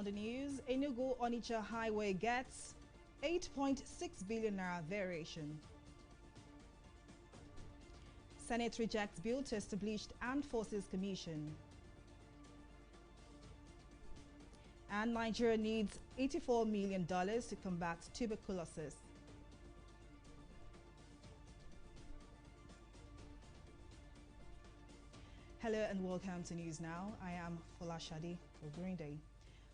other news, Enugu-Onitsha Highway gets 8.6 billion naira variation. Senate rejects bill to establish Armed Forces Commission. And Nigeria needs $84 million to combat tuberculosis. Hello and welcome to News Now. I am Folashade Ogurinde.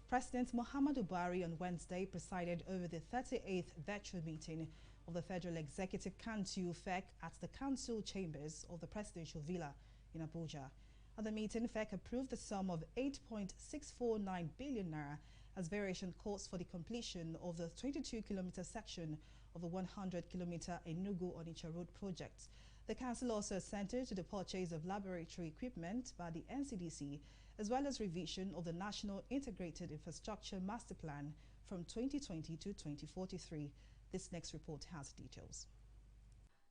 President Muhammadu Buhari on Wednesday presided over the 38th virtual meeting of the Federal Executive Council FEC at the Council Chambers of the Presidential Villa in Abuja. At the meeting, FEC approved the sum of 8.649 billion naira as variation costs for the completion of the 22-kilometer section of the 100-kilometer Enugu-Onitsha Road project. The council also assented to the purchase of laboratory equipment by the NCDC, as well as revision of the National Integrated Infrastructure Master Plan from 2020 to 2043. This next report has details.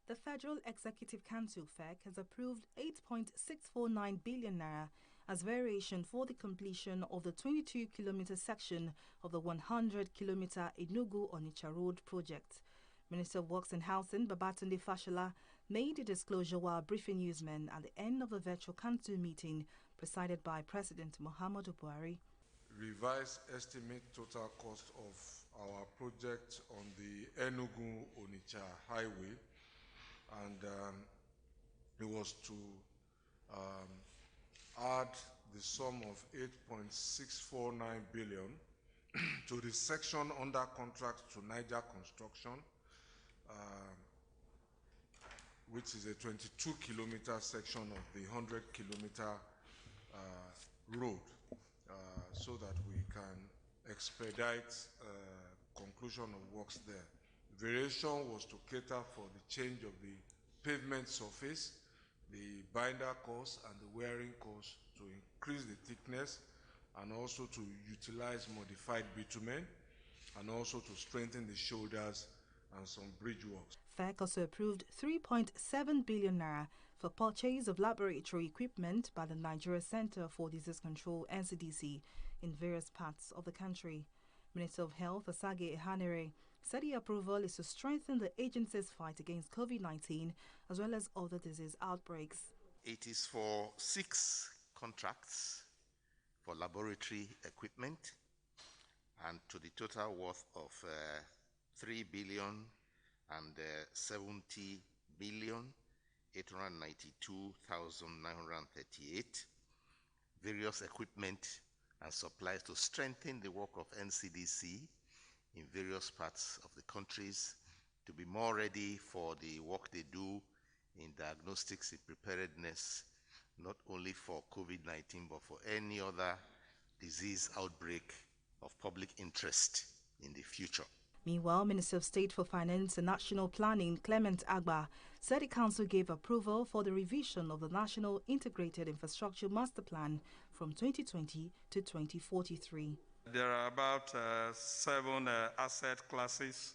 The Federal Executive Council FEC has approved 8.649 billion naira as variation for the completion of the 22-kilometer section of the 100-kilometer Enugu-Onitsha Road project. Minister of Works and Housing Babatunde Fashola made a disclosure while briefing newsmen at the end of the virtual council meeting presided by President Muhammadu Buhari. Revised estimate total cost of our project on the Enugu-Onitsha highway, and it was to add the sum of 8.649 billion to the section under contract to Niger Construction, which is a 22-kilometer section of the 100-kilometer road, so that we can expedite conclusion of works there. Variation was to cater for the change of the pavement surface, the binder cost and the wearing cost, to increase the thickness, and also to utilize modified bitumen, and also to strengthen the shoulders and some bridge works. FEC also approved 3.7 billion naira for purchase of laboratory equipment by the Nigeria Center for Disease Control (NCDC) in various parts of the country. Minister of Health Asage Ehanire said the approval is to strengthen the agency's fight against COVID-19 as well as other disease outbreaks. It is for 6 contracts for laboratory equipment, and to the total worth of 3 billion and 70 billion 892,938 various equipment and supplies to strengthen the work of NCDC in various parts of the countries to be more ready for the work they do in diagnostics and preparedness, not only for COVID-19 but for any other disease outbreak of public interest in the future. Meanwhile, Minister of State for Finance and National Planning Clement Agba said the council gave approval for the revision of the National Integrated Infrastructure Master Plan from 2020 to 2043. There are about 7 asset classes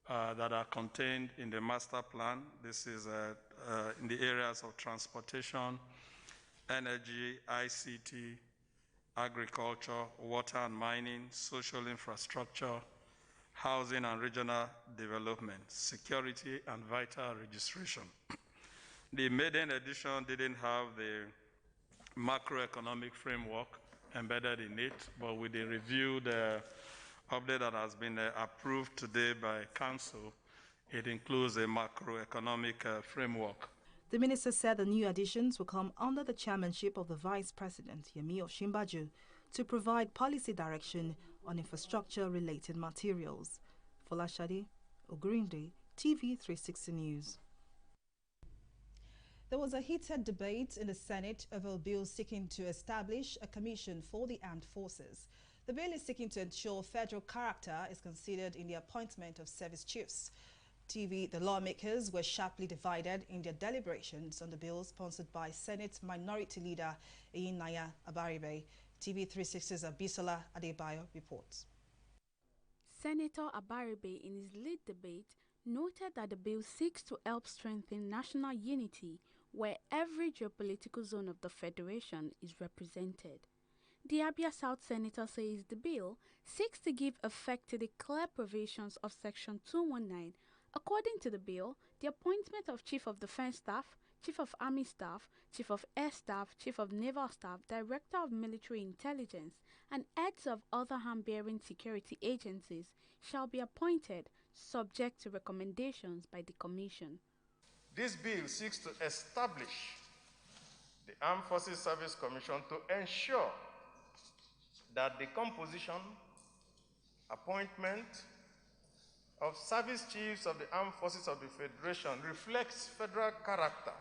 that are contained in the master plan. This is in the areas of transportation, energy, ICT, agriculture, water and mining, social infrastructure, housing and regional development, security and vital registration. The maiden edition didn't have the macroeconomic framework embedded in it, but with the reviewed update that has been approved today by Council, it includes a macroeconomic framework. The minister said the new additions will come under the chairmanship of the Vice President, Yemi Oshinbajo, to provide policy direction on infrastructure-related materials. Folashade Ogurinde, TV360 News. There was a heated debate in the Senate over a bill seeking to establish a commission for the armed forces. The bill is seeking to ensure federal character is considered in the appointment of service chiefs. The lawmakers were sharply divided in their deliberations on the bill sponsored by Senate Minority Leader Eyinaya Abaribe. TV360's Abisola Adebayo reports. Senator Abaribe, in his lead debate, noted that the bill seeks to help strengthen national unity where every geopolitical zone of the Federation is represented. The Abia South Senator says the bill seeks to give effect to the clear provisions of Section 219. According to the bill, the appointment of Chief of Defense Staff, Chief of Army Staff, Chief of Air Staff, Chief of Naval Staff, Director of Military Intelligence, and heads of other hand-bearing security agencies shall be appointed subject to recommendations by the Commission. This bill seeks to establish the Armed Forces Service Commission to ensure that the composition, appointment of service chiefs of the Armed Forces of the Federation reflects federal character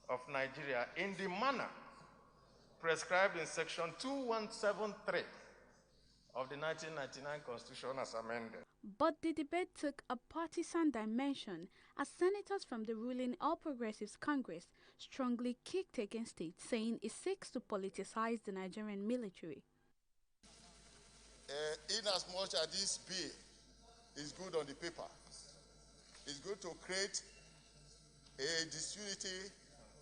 of Nigeria in the manner prescribed in Section 2173 of the 1999 Constitution as amended. But the debate took a partisan dimension as senators from the ruling All Progressives Congress strongly kicked against it, saying it seeks to politicize the Nigerian military. In as much as this bill is good on the paper, it's going to create a disunity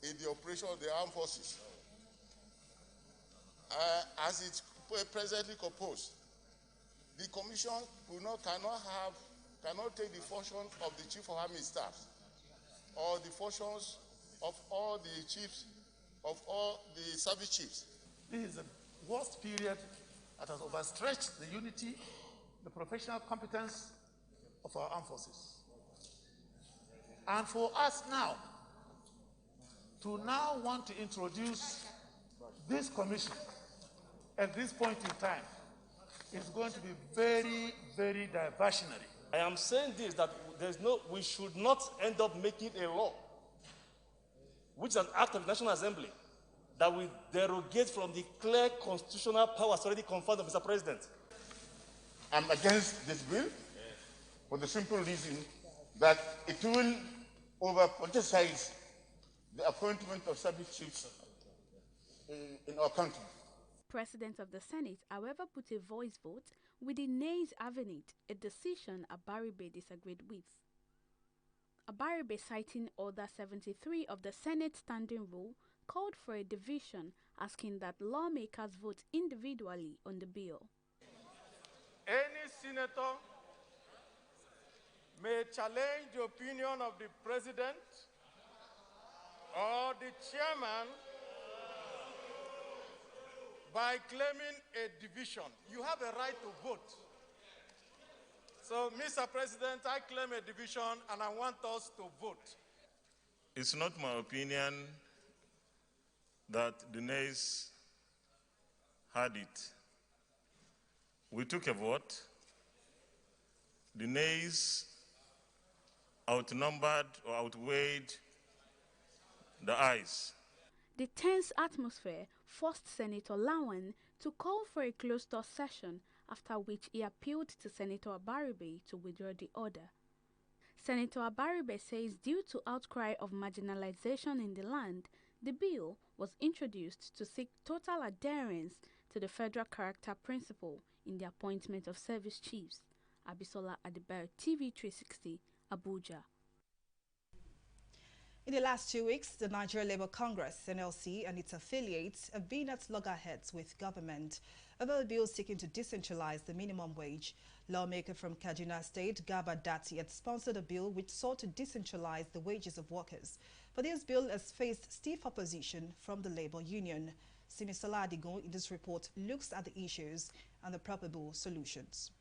in the operation of the armed forces. As it's presently composed, the Commission cannot take the function of the Chief of Army Staff or the functions of all the chiefs, of all the service chiefs. This is the worst period that has overstretched the unity, the professional competence of our armed forces. And for us now, to now want to introduce this commission at this point in time is going to be very, very diversionary. I am saying this, that we should not end up making a law, which is an act of the National Assembly, that will derogate from the clear constitutional powers already conferred on Mr. President. I'm against this bill for the simple reason that it will over-politicize the appointment of service chiefs in our country. President of the Senate, however, put a voice vote with the nays having it, a decision Abaribe disagreed with. Abaribe, citing Order 73 of the Senate Standing Rule, called for a division, asking that lawmakers vote individually on the bill. Any senator may challenge the opinion of the President or the Chairman by claiming a division. You have a right to vote. So, Mr. President, I claim a division and I want us to vote. It's not my opinion that the nays had it. We took a vote. The nays outnumbered or outweighed the ayes. The tense atmosphere forced Senator Lawan to call for a closed-door session, after which he appealed to Senator Abaribe to withdraw the order. Senator Abaribe says due to outcry of marginalization in the land, the bill was introduced to seek total adherence to the federal character principle in the appointment of service chiefs. Abisola Adebayo, TV360, Abuja. In the last 2 weeks, the Nigeria Labour Congress, NLC, and its affiliates have been at loggerheads with government over a bill seeking to decentralize the minimum wage. Lawmaker from Kaduna State, Garba Datti, had sponsored a bill which sought to decentralize the wages of workers. But this bill has faced stiff opposition from the Labour Union. Simisola Adigun in this report looks at the issues and the probable solutions.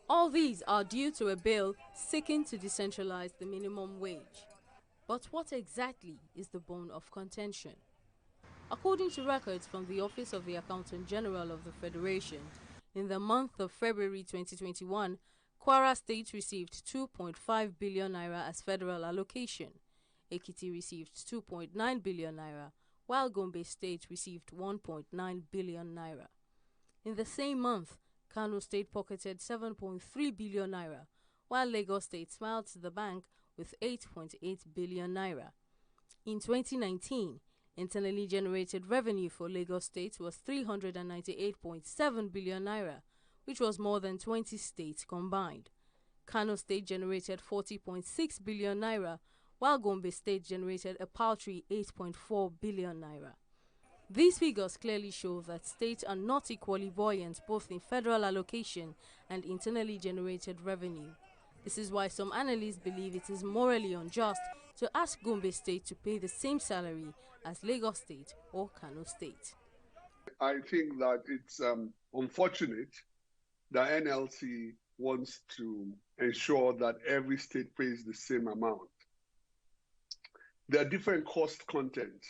All these are due to a bill seeking to decentralize the minimum wage. But what exactly is the bone of contention? According to records from the Office of the Accountant General of the Federation, in the month of February 2021, Kwara State received 2.5 billion naira as federal allocation. Ekiti received 2.9 billion naira, while Gombe State received 1.9 billion naira. In the same month, Kano State pocketed 7.3 billion naira, while Lagos State smiled to the bank with 8.8 billion naira. In 2019, internally generated revenue for Lagos State was 398.7 billion naira, which was more than 20 states combined. Kano State generated 40.6 billion naira, while Gombe State generated a paltry 8.4 billion naira. These figures clearly show that states are not equally buoyant both in federal allocation and internally generated revenue. This is why some analysts believe it is morally unjust to ask Gombe State to pay the same salary as Lagos State or Kano State. I think that it's unfortunate that NLC wants to ensure that every state pays the same amount. There are different cost contents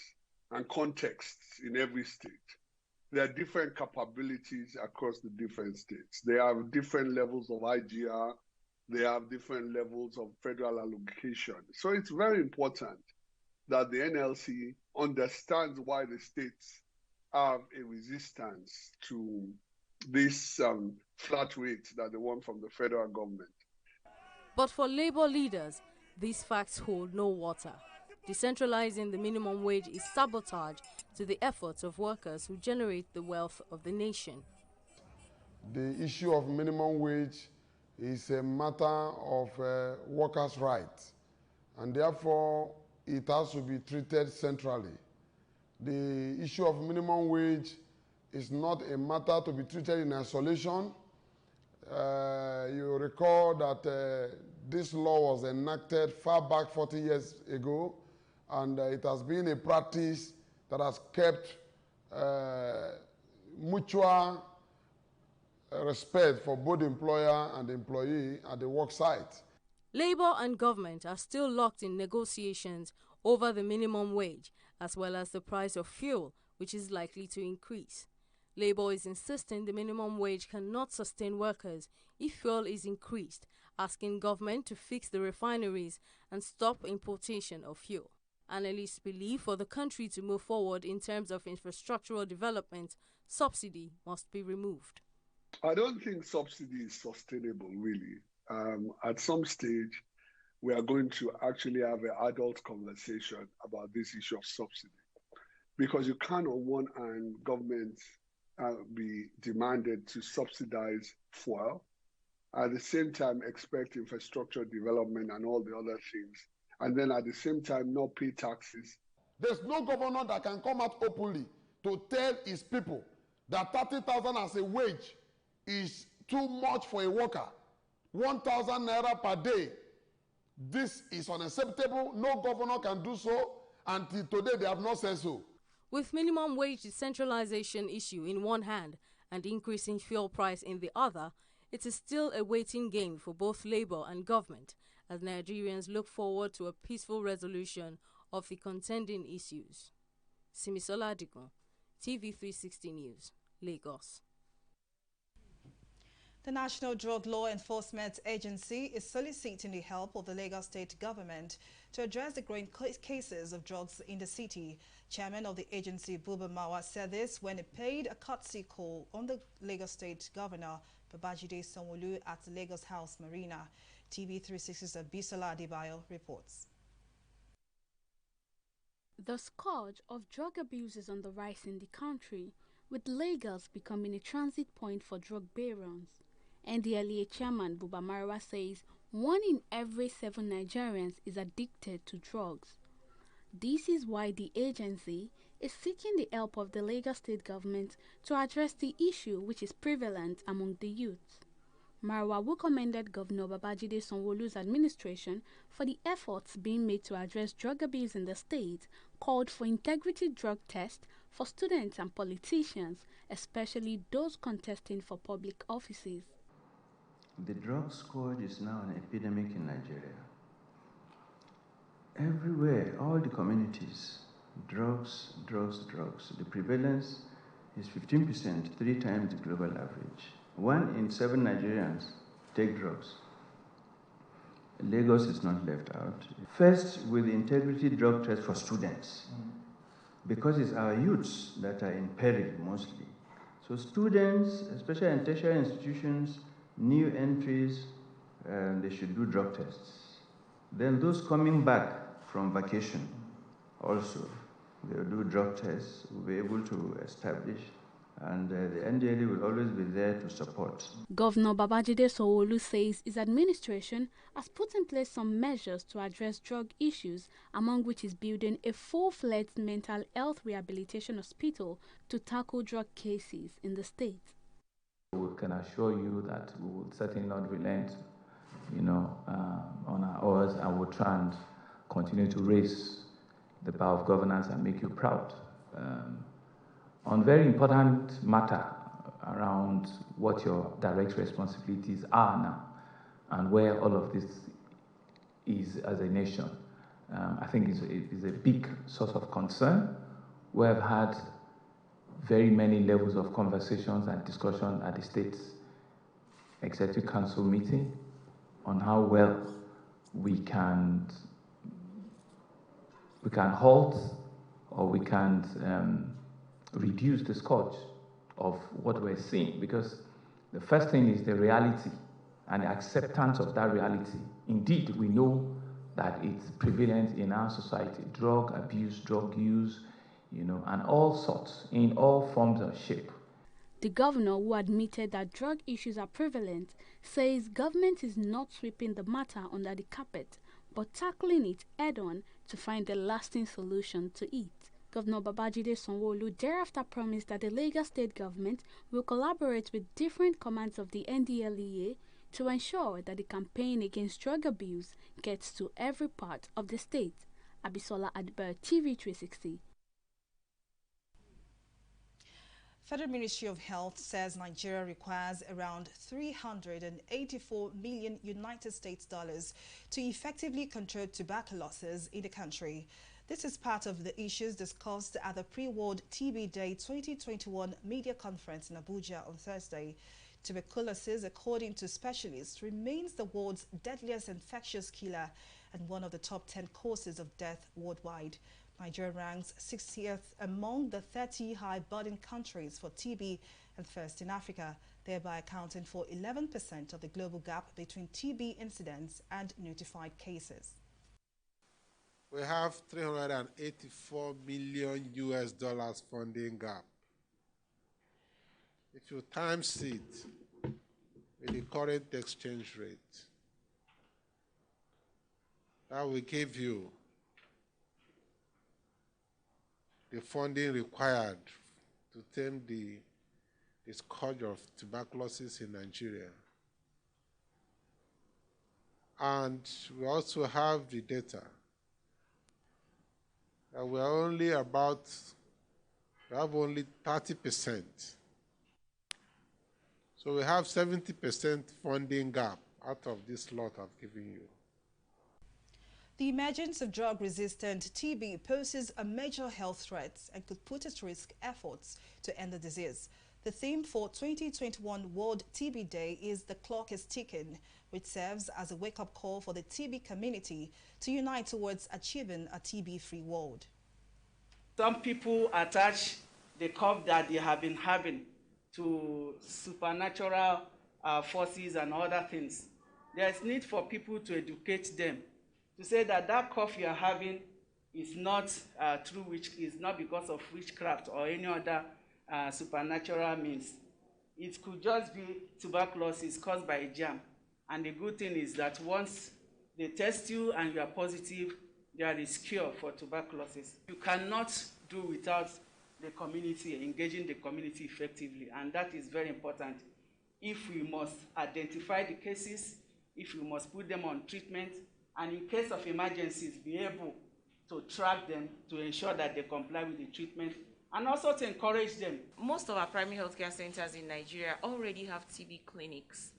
and contexts in every state. There are different capabilities across the different states. They have different levels of IGR. They have different levels of federal allocation. So it's very important that the NLC understands why the states have a resistance to this flat rate that they want from the federal government. But for labor leaders, these facts hold no water. Decentralizing the minimum wage is sabotage to the efforts of workers who generate the wealth of the nation. The issue of minimum wage is a matter of workers' rights, and therefore it has to be treated centrally. The issue of minimum wage is not a matter to be treated in isolation. You recall that this law was enacted far back 40 years ago, and it has been a practice that has kept mutual respect for both employer and employee at the work site. Labor and government are still locked in negotiations over the minimum wage, as well as the price of fuel, which is likely to increase. Labor is insisting the minimum wage cannot sustain workers if fuel is increased, asking government to fix the refineries and stop importation of fuel. Analysts believe for the country to move forward in terms of infrastructural development, subsidy must be removed. I don't think subsidy is sustainable, really. At some stage, we are going to actually have an adult conversation about this issue of subsidy. Because you can't, on one hand, government be demanded to subsidize fuel, at the same time expect infrastructure development and all the other things, and then at the same time not pay taxes. There's no governor that can come out openly to tell his people that 30,000 as a wage is too much for a worker. 1,000 naira per day. This is unacceptable. No governor can do so. Until today, they have not said so. With minimum wage decentralization issue in one hand and increasing fuel price in the other, it is still a waiting game for both labor and government as Nigerians look forward to a peaceful resolution of the contending issues. Simisola Adigun, TV360 News, Lagos. The National Drug Law Enforcement Agency is soliciting the help of the Lagos State government to address the growing cases of drugs in the city. Chairman of the agency, Buba Mawa, said this when he paid a courtesy call on the Lagos State Governor, Babajide Sanwo-Olu, at the Lagos House Marina. TV360's Bisola Adebayo reports. The scourge of drug abuse is on the rise in the country, with Lagos becoming a transit point for drug barons. NDLEA chairman Buba Marwa says 1 in every 7 Nigerians is addicted to drugs. This is why the agency is seeking the help of the Lagos State government to address the issue, which is prevalent among the youth. Marwa, who commended Governor Babajide Sanwo-Olu's administration for the efforts being made to address drug abuse in the state, called for integrity drug tests for students and politicians, especially those contesting for public offices. The drug scourge is now an epidemic in Nigeria. Everywhere, all the communities, drugs, drugs, drugs. The prevalence is 15%, 3 times the global average. 1 in 7 Nigerians take drugs. Lagos is not left out. First, with the integrity drug test for students, because it's our youths that are in peril mostly. So students, especially in tertiary institutions, new entries, they should do drug tests. Then those coming back from vacation also, they'll do drug tests. We'll be able to establish and the NDLEA will always be there to support. Governor Babajide Sanwo-Olu says his administration has put in place some measures to address drug issues, among which is building a full-fledged mental health rehabilitation hospital to tackle drug cases in the state. We can assure you that we will certainly not relent, on our oars, and we'll try and continue to raise the power of governance and make you proud. On very important matter around what your direct responsibilities are now and where all of this is as a nation, I think is a big source of concern. We have had very many levels of conversations and discussion at the State's Executive Council meeting on how well we can halt or we can reduce the scourge of what we're seeing, because the first thing is the reality and the acceptance of that reality. Indeed, we know that it's prevalent in our society: drug abuse, drug use, and all sorts, in all forms of shape. The governor, who admitted that drug issues are prevalent, says government is not sweeping the matter under the carpet, but tackling it head-on to find a lasting solution to it. Governor Babajide Sanwo-Olu thereafter promised that the Lagos state government will collaborate with different commands of the NDLEA to ensure that the campaign against drug abuse gets to every part of the state. Abisola Adber, TV360. Federal Ministry of Health says Nigeria requires around 384 million United States dollars to effectively control tuberculosis in the country. This is part of the issues discussed at the Pre-World TB Day 2021 media conference in Abuja on Thursday. Tuberculosis, according to specialists, remains the world's deadliest infectious killer and one of the top 10 causes of death worldwide. Nigeria ranks 60th among the 30 high-burden countries for TB and first in Africa, thereby accounting for 11% of the global gap between TB incidents and notified cases. We have $384 million US funding gap. If you times it with the current exchange rate, that will give you the funding required to tame the scourge of tuberculosis in Nigeria. And we also have the data that we have only 30%. So we have 70% funding gap out of this lot I've given you. The emergence of drug-resistant TB poses a major health threat and could put at risk efforts to end the disease. The theme for 2021 World TB Day is "The Clock is Ticking," which serves as a wake-up call for the TB community to unite towards achieving a TB-free world. Some people attach the cough that they have been having to supernatural forces and other things. There is need for people to educate them, to say that that cough you are having is not is not because of witchcraft or any other supernatural means. It could just be tuberculosis caused by a germ. And the good thing is that once they test you and you are positive, there is cure for tuberculosis. You cannot do without the community, engaging the community effectively, and that is very important. If we must identify the cases, if we must put them on treatment, and in case of emergencies, be able to track them to ensure that they comply with the treatment, and also to encourage them. Most of our primary healthcare centers in Nigeria already have TB clinics.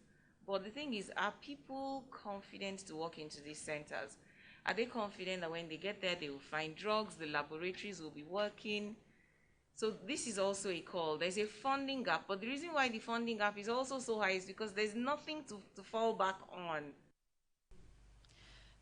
But the thing is, are people confident to walk into these centers? Are they confident that when they get there, they will find drugs, the laboratories will be working? So this is also a call. There's a funding gap, but the reason why the funding gap is also so high is because there's nothing to fall back on.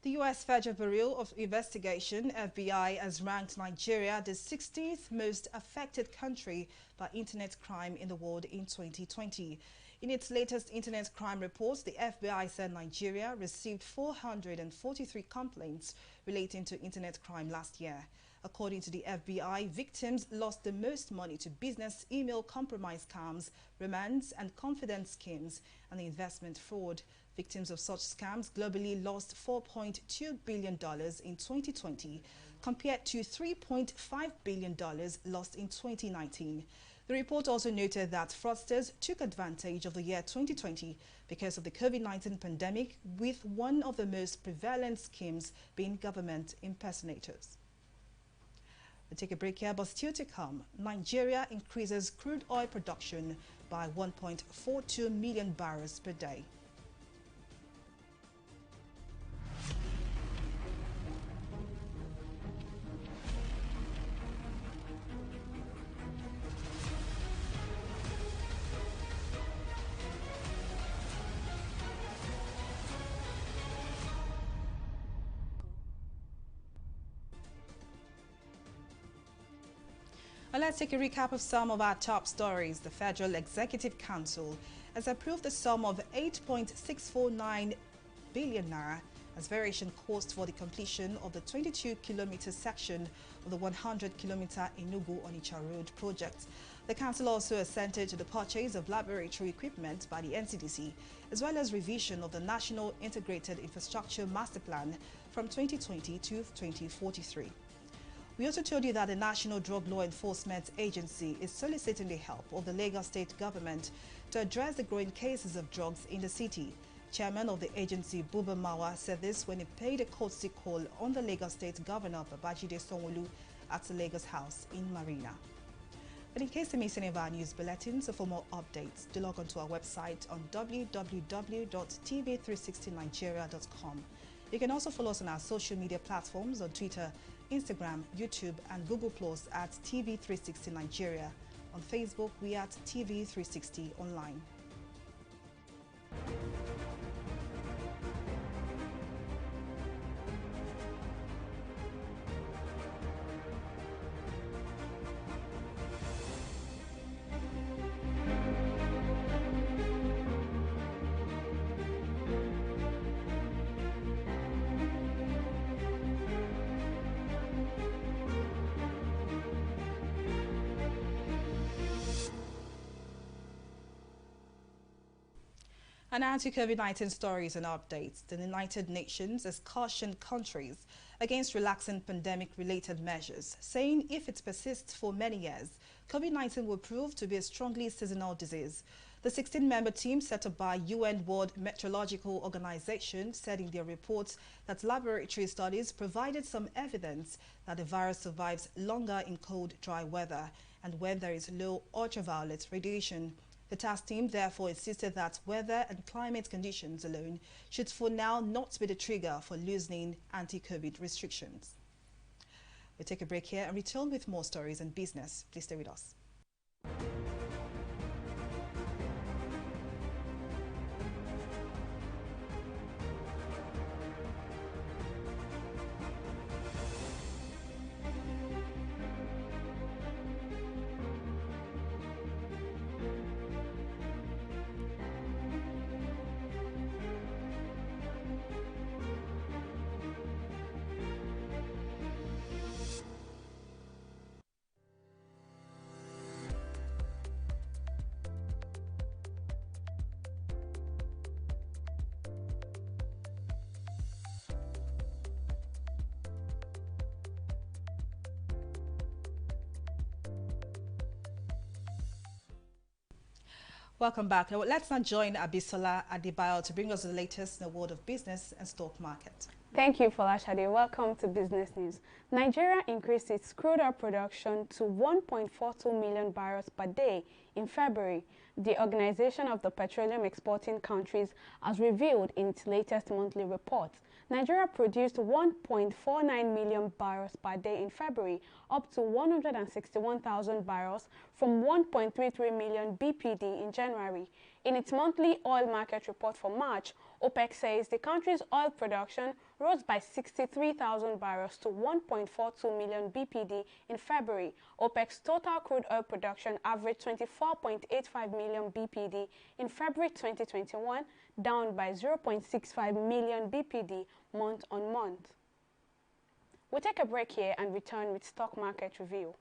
The U.S. Federal Bureau of Investigation, FBI, has ranked Nigeria the 16th most affected country by internet crime in the world in 2020. In its latest internet crime reports, the FBI said Nigeria received 443 complaints relating to internet crime last year. According to the FBI, victims lost the most money to business email compromise scams, romance and confidence schemes, and investment fraud. Victims of such scams globally lost $4.2 billion in 2020, compared to $3.5 billion lost in 2019. The report also noted that fraudsters took advantage of the year 2020 because of the COVID-19 pandemic, with one of the most prevalent schemes being government impersonators. We'll take a break here, but still to come, Nigeria increases crude oil production by 1.42 million barrels per day. Well, let's take a recap of some of our top stories. The Federal Executive Council has approved the sum of 8.649 billion naira as variation cost for the completion of the 22-kilometer section of the 100-kilometer Enugu-Onitsha Road project. The council also assented to the purchase of laboratory equipment by the NCDC, as well as revision of the National Integrated Infrastructure Master Plan from 2020 to 2043. We also told you that the National Drug Law Enforcement Agency is soliciting the help of the Lagos State government to address the growing cases of drugs in the city. Chairman of the agency, Buba Mawa, said this when he paid a courtesy call on the Lagos State Governor, Babajide Sanwo-Olu, at the Lagos House in Marina. But in case you miss any of our news bulletins, or for more updates, do log on to our website on www.tv360nigeria.com. You can also follow us on our social media platforms on Twitter, Instagram, YouTube and Google Plus at TV360 Nigeria. On Facebook, we are at TV360 Online. And now to COVID-19 stories and updates. The United Nations has cautioned countries against relaxing pandemic-related measures, saying if it persists for many years, COVID-19 will prove to be a strongly seasonal disease. The 16-member team set up by UN World Meteorological Organization said in their reports that laboratory studies provided some evidence that the virus survives longer in cold, dry weather and when there is low ultraviolet radiation. The task team therefore insisted that weather and climate conditions alone should for now not be the trigger for loosening anti-COVID restrictions. We'll take a break here and return with more stories and business. Please stay with us. Welcome back. Let's now join Abisola Adebayo to bring us the latest in the world of business and stock market. Thank you, Folashade. Welcome to Business News. Nigeria increased its crude oil production to 1.42 million barrels per day in February. The Organization of the Petroleum Exporting Countries has revealed in its latest monthly report. Nigeria produced 1.49 million barrels per day in February, up to 161,000 barrels from 1.33 million BPD in January. In its monthly oil market report for March, OPEC says the country's oil production rose by 63,000 barrels to 1.42 million BPD in February. OPEC's total crude oil production averaged 24.85 million BPD in February 2021, down by 0.65 million BPD month on month. We'll take a break here and return with stock market review.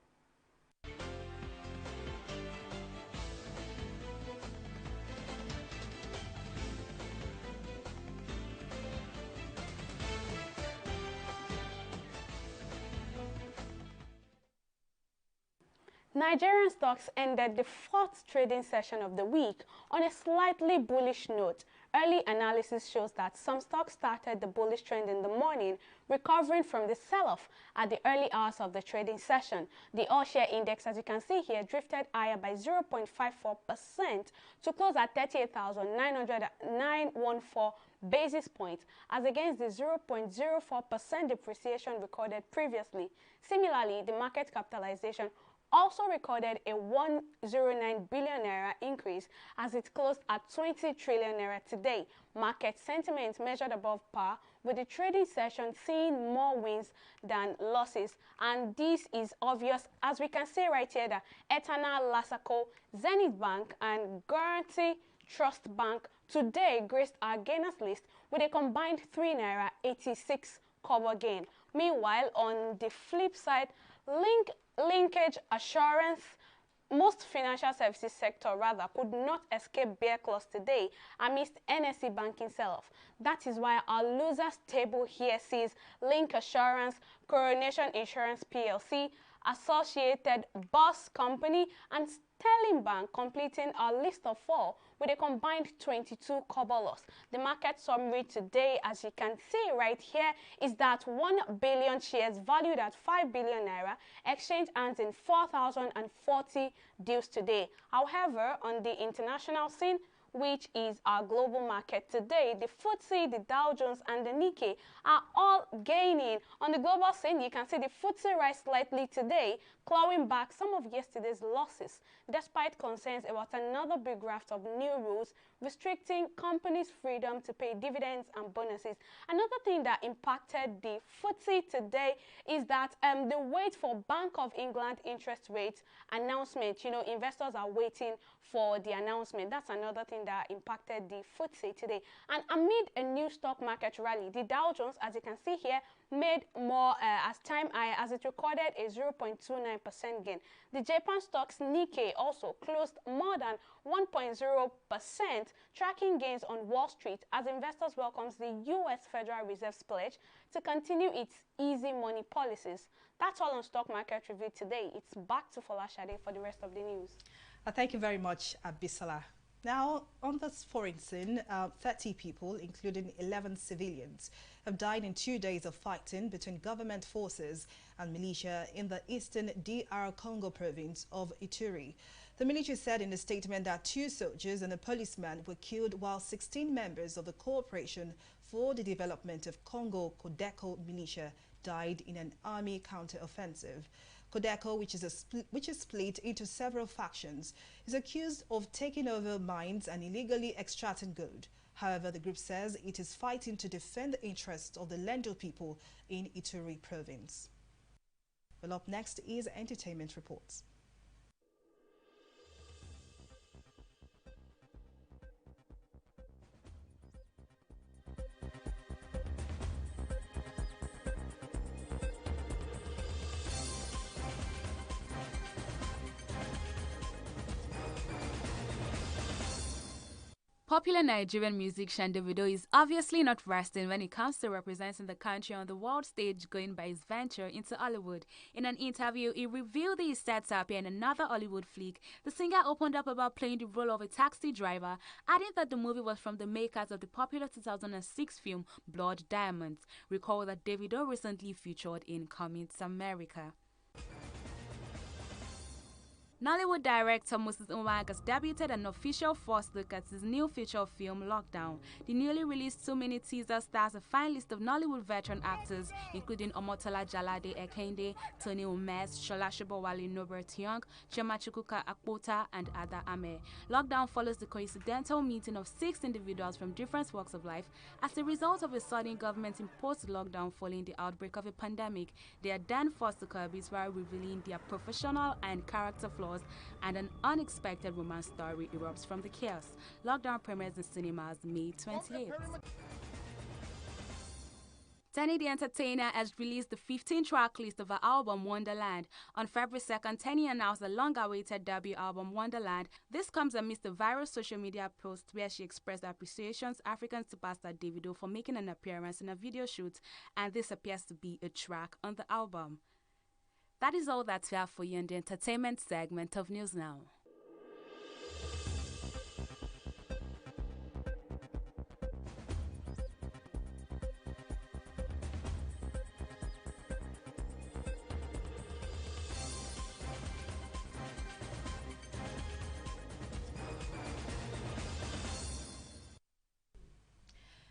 Nigerian stocks ended the fourth trading session of the week on a slightly bullish note. Early analysis shows that some stocks started the bullish trend in the morning, recovering from the sell-off at the early hours of the trading session. The all-share index, as you can see here, drifted higher by 0.54% to close at 38,914 basis points, as against the 0.04% depreciation recorded previously. Similarly, the market capitalization also recorded a 109 billion naira increase as it closed at 20 trillion naira today. Market sentiment measured above par, with the trading session seeing more wins than losses, and this is obvious as we can see right here that Eternal, Lasaco, Zenith Bank and Guarantee Trust Bank today graced our gainers list with a combined 3 naira 86 kobo gain. Meanwhile, on the flip side, Linkage Assurance, most financial services sector rather, could not escape bear claws today amidst NSE banking sell-off. That is why our losers table here sees Link Assurance, Coronation Insurance PLC, Associated Bus Company and Sterling Bank completing our list of 4 with a combined 22 kobo loss. The market summary today, as you can see right here, is that 1 billion shares valued at 5 billion naira exchanged hands in 4,040 deals today. However, on the international scene, which is our global market today, the FTSE, the Dow Jones and the Nikkei are all gaining. On the global scene, you can see the FTSE rise slightly today, clawing back some of yesterday's losses, despite concerns about another big raft of new rules restricting companies' freedom to pay dividends and bonuses. Another thing that impacted the FTSE today is that the wait for Bank of England interest rate announcement. You know, investors are waiting for the announcement. That's another thing that impacted the FTSE today. And amid a new stock market rally, the Dow Jones, as you can see here, made more as time high as it recorded a 0.29% gain. The Japan stocks Nikkei also closed more than 1.0%, tracking gains on Wall Street as investors welcomes the U.S. Federal Reserve's pledge to continue its easy money policies. That's all on Stock Market Review today. It's back to Folashade for the rest of the news. Thank you very much, Abisola. Now, on this foreign scene, 30 people, including 11 civilians, have died in 2 days of fighting between government forces and militia in the eastern DR Congo province of Ituri. The military said in a statement that 2 soldiers and a policeman were killed while 16 members of the Cooperation for the Development of Congo Codeco militia died in an army counter-offensive. Codeco, which is split into several factions, is accused of taking over mines and illegally extracting gold. However, the group says it is fighting to defend the interests of the Lendo people in Ituri province. Well, up next is entertainment reports. Popular Nigerian musician Davido is obviously not resting when it comes to representing the country on the world stage, going by his venture into Hollywood. In an interview, he revealed he is set to appear in another Hollywood flick. The singer opened up about playing the role of a taxi driver, adding that the movie was from the makers of the popular 2006 film Blood Diamonds. Recall that Davido recently featured in Coming to America. Nollywood director Moses Umar has debuted an official first look at his new feature film Lockdown. The newly released 2-minute teaser stars a fine list of Nollywood veteran actors, including Omotola Jalade Ekende, Tony Umes, Shola Shibowale Norbert Young, Chema Chukwuka Akpota, and Ada Ame. Lockdown follows the coincidental meeting of 6 individuals from different walks of life as a result of a sudden government-imposed lockdown following the outbreak of a pandemic. They are then forced to cohabit while revealing their professional and character flaws, and an unexpected romance story erupts from the chaos. Lockdown premieres in cinemas May 28th. Tenny the Entertainer has released the 15-track list of her album Wonderland. On February 2nd, Tenny announced the long-awaited debut album Wonderland. This comes amidst a viral social media post where she expressed appreciation to African superstar Davido for making an appearance in a video shoot, and this appears to be a track on the album. That is all that we have for you in the entertainment segment of News Now.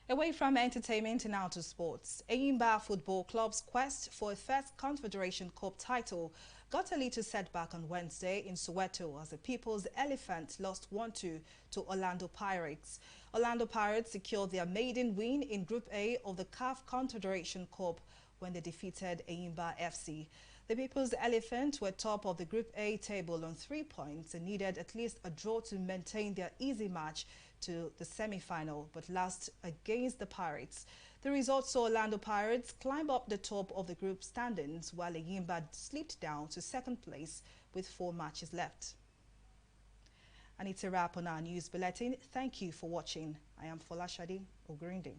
Away from entertainment and now to sports. Eyimba Football Club's quest for a first Confederation Cup title got a little setback on Wednesday in Soweto as the People's Elephant lost 1-2 to Orlando Pirates. Orlando Pirates secured their maiden win in Group A of the CAF Confederation Cup when they defeated Eyimba FC. The People's Elephant were top of the Group A table on 3 points and needed at least a draw to maintain their easy march to the semi-final, but lost against the Pirates. The result saw Orlando Pirates climb up the top of the group standings, while Eyimba slipped down to second place with 4 matches left. And it's a wrap on our news bulletin. Thank you for watching. I am Fola Shadi Ogurinde.